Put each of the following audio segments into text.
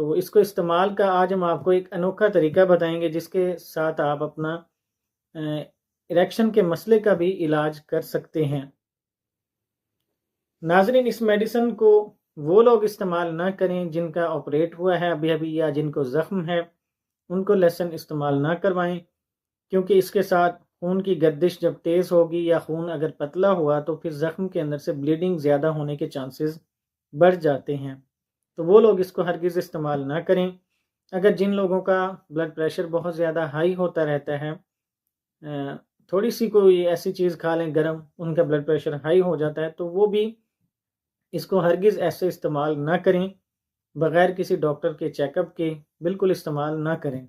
تو اس کو استعمال کا آج ہم آپ کو ایک انوکھا طریقہ بتائیں گے جس کے ساتھ آپ اپنا اریکشن کے مسئلے کا بھی علاج کر سکتے ہیں۔ ناظرین، اس میڈیسن کو وہ لوگ استعمال نہ کریں جن کا آپریٹ ہوا ہے ابھی ابھی یا جن کو زخم ہے، ان کو لہسن استعمال نہ کروائیں، کیونکہ اس کے ساتھ خون کی گردش جب تیز ہوگی یا خون اگر پتلا ہوا تو پھر زخم کے اندر سے بلیڈنگ زیادہ ہونے کے چانسز بڑھ جاتے ہیں، تو وہ لوگ اس کو ہرگز استعمال نہ کریں۔ اگر جن لوگوں کا بلڈ پریشر بہت زیادہ ہائی ہوتا رہتا ہے، تھوڑی سی کوئی ایسی چیز کھا لیں گرم، ان کا بلڈ پریشر ہائی ہو جاتا ہے، تو وہ بھی اس کو ہرگز ایسے استعمال نہ کریں، بغیر کسی ڈاکٹر کے چیک اپ کے بالکل استعمال نہ کریں۔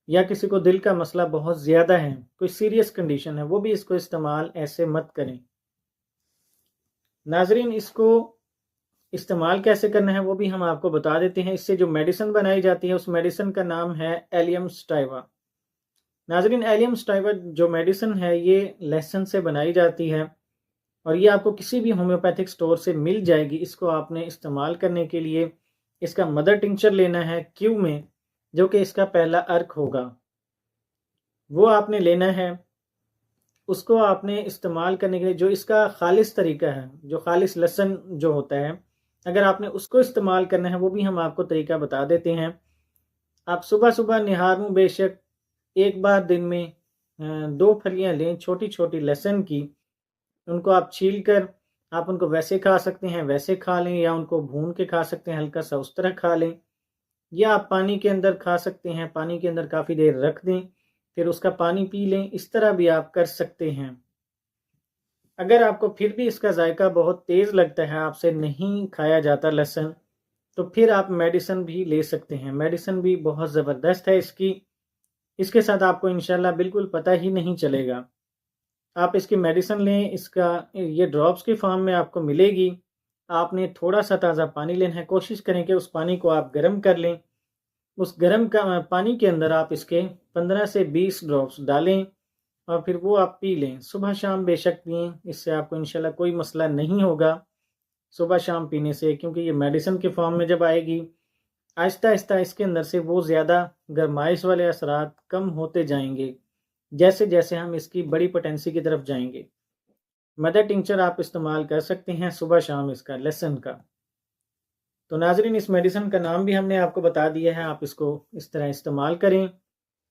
یا کسی کو دل کا مسئلہ بہت زیادہ ہے، کوئی سیریس کنڈیشن ہے، وہ بھی اس کو استعمال ایسے مت کریں۔ ناظرین، اس کو استعمال کیسے کرنا ہے وہ بھی ہم آپ کو بتا دیتے ہیں۔ اس سے جو میڈیسن بنائی جاتی ہے اس میڈیسن کا نام ہے ایلیم سٹائیوا۔ ناظرین، ایلیم سٹائیوا جو میڈیسن ہے یہ لہسن سے بنائی جاتی ہے اور یہ آپ کو کسی بھی ہومیوپیتھک سٹور سے مل جائے گی۔ اس کو آپ نے استعمال کرنے کے لیے اس کا مدر ٹنکچر لینا ہے کیو میں، جو کہ اس کا پہلا ارک ہوگا، وہ آپ نے لینا ہے۔ اس کو آپ نے استعمال کرنے کے لیے جو اس کا خالص طریقہ ہے، جو خالص لہسن جو ہوتا ہے، اگر آپ نے اس کو استعمال کرنا ہے وہ بھی ہم آپ کو طریقہ بتا دیتے ہیں۔ آپ صبح صبح نہار میں بے شک ایک بار دن میں 2 پھلیاں لیں چھوٹی چھوٹی لہسن کی، ان کو آپ چھیل کر آپ ان کو ویسے کھا سکتے ہیں، ویسے کھا لیں، یا ان کو بھون کے کھا سکتے ہیں، ہلکا سا اس طرح کھا لیں، یا آپ پانی کے اندر کھا سکتے ہیں، پانی کے اندر کافی دیر رکھ دیں پھر اس کا پانی پی لیں، اس طرح بھی آپ کر سکتے ہیں۔ اگر آپ کو پھر بھی اس کا ذائقہ بہت تیز لگتا ہے، آپ سے نہیں کھایا جاتا لہسن، تو پھر آپ میڈیسن بھی لے سکتے ہیں۔ میڈیسن بھی بہت زبردست ہے اس کے ساتھ آپ کو انشاءاللہ بالکل پتہ ہی نہیں چلے گا۔ آپ اس کی میڈیسن لیں، اس کا یہ ڈراپس کی فارم میں آپ کو ملے گی۔ آپ نے تھوڑا سا تازہ پانی لینا ہے، کوشش کریں کہ اس پانی کو آپ گرم کر لیں، اس گرم پانی کے اندر آپ اس کے 15 سے 20 ڈراپس ڈالیں اور پھر وہ آپ پی لیں۔ صبح شام بے شک پئیں، اس سے آپ کو انشاءاللہ کوئی مسئلہ نہیں ہوگا صبح شام پینے سے، کیونکہ یہ میڈیسن کے فارم میں جب آئے گی آہستہ آہستہ اس کے اندر سے وہ زیادہ گرمائش والے اثرات کم ہوتے جائیں گے جیسے جیسے ہم اس کی بڑی پوٹینسی کی طرف جائیں گے۔ مدر ٹنکچر آپ استعمال کر سکتے ہیں صبح شام اس کا، لہسن کا۔ تو ناظرین، اس میڈیسن کا نام بھی ہم نے آپ کو بتا دیا ہے، آپ اس کو اس طرح استعمال کریں،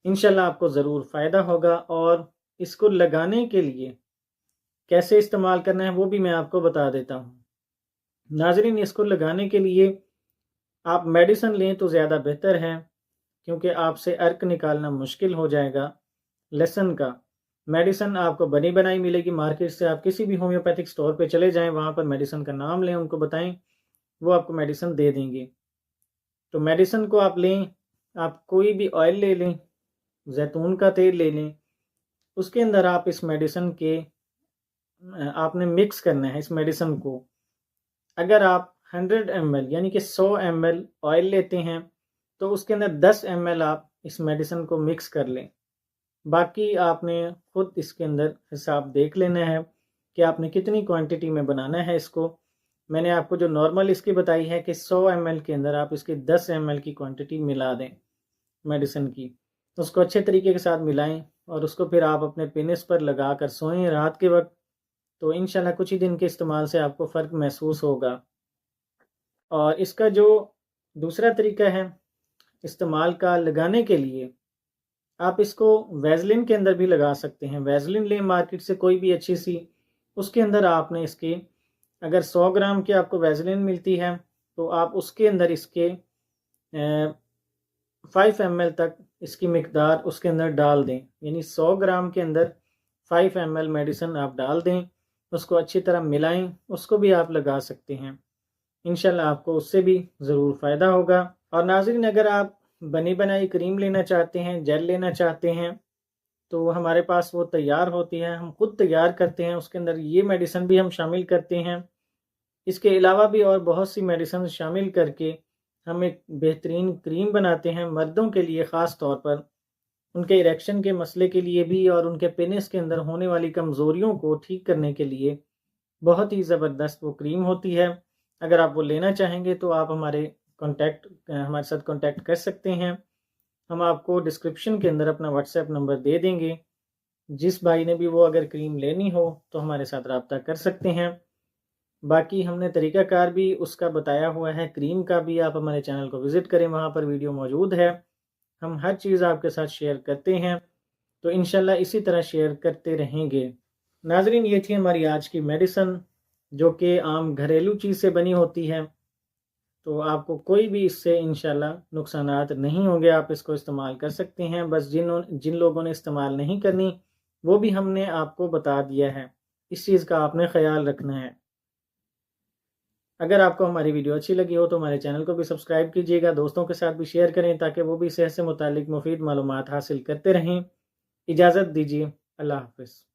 انشاءاللہ آپ کو ضرور فائدہ ہوگا۔ اور اس کو لگانے کے لیے کیسے استعمال کرنا ہے وہ بھی میں آپ کو بتا دیتا ہوں۔ ناظرین، اس کو لگانے کے لیے آپ میڈیسن لیں تو زیادہ بہتر ہے، کیونکہ آپ سے ارک نکالنا مشکل ہو جائے گا لہسن کا۔ میڈیسن آپ کو بنی بنائی ملے گی مارکیٹ سے، آپ کسی بھی ہومیوپیتھک سٹور پہ چلے جائیں، وہاں پر میڈیسن کا نام لیں، ان کو بتائیں، وہ آپ کو میڈیسن دے دیں گے۔ تو میڈیسن کو آپ لیں، آپ کوئی بھی آئل لے لیں، زیتون کا تیل لے لیں، اس کے اندر آپ اس میڈیسن کے آپ نے مکس کرنا ہے اس میڈیسن کو۔ اگر آپ 100 ml یعنی کہ 100 ml آئل لیتے ہیں تو اس کے اندر 10 ml آپ اس میڈیسن کو مکس کر لیں، باقی آپ نے خود اس کے اندر حساب دیکھ لینا ہے کہ آپ نے کتنی کوانٹٹی میں بنانا ہے اس کو۔ میں نے آپ کو جو نارمل اس کی بتائی ہے کہ 100 ml کے اندر آپ اس کی 10 ml کی کوانٹٹی ملا دیں میڈیسن کی، اس کو اچھے طریقے کے ساتھ ملائیں اور اس کو پھر آپ اپنے پینس پر لگا کر سوئیں رات کے وقت، تو انشاءاللہ کچھ ہی دن کے استعمال سے آپ کو فرق محسوس ہوگا۔ اور اس کا جو دوسرا طریقہ ہے استعمال کا لگانے کے لیے، آپ اس کو ویزلن کے اندر بھی لگا سکتے ہیں۔ ویزلن لیں مارکیٹ سے کوئی بھی اچھی سی، اس کے اندر آپ نے اس کے اگر 100 گرام کی آپ کو ویزلن ملتی ہے تو آپ اس کے اندر اس کے 5 ml تک اس کی مقدار اس کے اندر ڈال دیں، یعنی 100 گرام کے اندر 5 ml میڈیسن آپ ڈال دیں، اس کو اچھی طرح ملائیں، اس کو بھی آپ لگا سکتے ہیں، انشاءاللہ آپ کو اس سے بھی ضرور فائدہ ہوگا۔ اور ناظرین، اگر آپ بنی بنائی کریم لینا چاہتے ہیں، جیل لینا چاہتے ہیں، تو ہمارے پاس وہ تیار ہوتی ہے، ہم خود تیار کرتے ہیں، اس کے اندر یہ میڈیسن بھی ہم شامل کرتے ہیں۔ اس کے علاوہ بھی اور بہت سی میڈیسن شامل کر کے ہم ایک بہترین کریم بناتے ہیں مردوں کے لیے، خاص طور پر ان کے اریکشن کے مسئلے کے لیے بھی، اور ان کے پینس کے اندر ہونے والی کمزوریوں کو ٹھیک کرنے کے لیے بہت ہی زبردست وہ کریم ہوتی ہے۔ اگر آپ وہ لینا چاہیں گے تو آپ ہمارے ہمارے ساتھ کانٹیکٹ کر سکتے ہیں۔ ہم آپ کو ڈسکرپشن کے اندر اپنا واٹس ایپ نمبر دے دیں گے، جس بھائی نے بھی وہ اگر کریم لینی ہو تو ہمارے ساتھ رابطہ کر سکتے ہیں۔ باقی ہم نے طریقہ کار بھی اس کا بتایا ہوا ہے، کریم کا بھی آپ ہمارے چینل کو وزٹ کریں، وہاں پر ویڈیو موجود ہے۔ ہم ہر چیز آپ کے ساتھ شیئر کرتے ہیں، تو انشاءاللہ اسی طرح شیئر کرتے رہیں گے۔ ناظرین، یہ تھی ہماری آج کی میڈیسن، جو کہ عام گھریلو چیز سے بنی ہوتی ہے، تو آپ کو کوئی بھی اس سے انشاءاللہ نقصانات نہیں ہوں گے، آپ اس کو استعمال کر سکتے ہیں۔ بس جن لوگوں نے استعمال نہیں کرنی، وہ بھی ہم نے آپ کو بتا دیا ہے، اس چیز کا آپ نے خیال رکھنا ہے۔ اگر آپ کو ہماری ویڈیو اچھی لگی ہو تو ہمارے چینل کو بھی سبسکرائب کیجیے گا، دوستوں کے ساتھ بھی شیئر کریں تاکہ وہ بھی صحت سے متعلق مفید معلومات حاصل کرتے رہیں۔ اجازت دیجیے، اللہ حافظ۔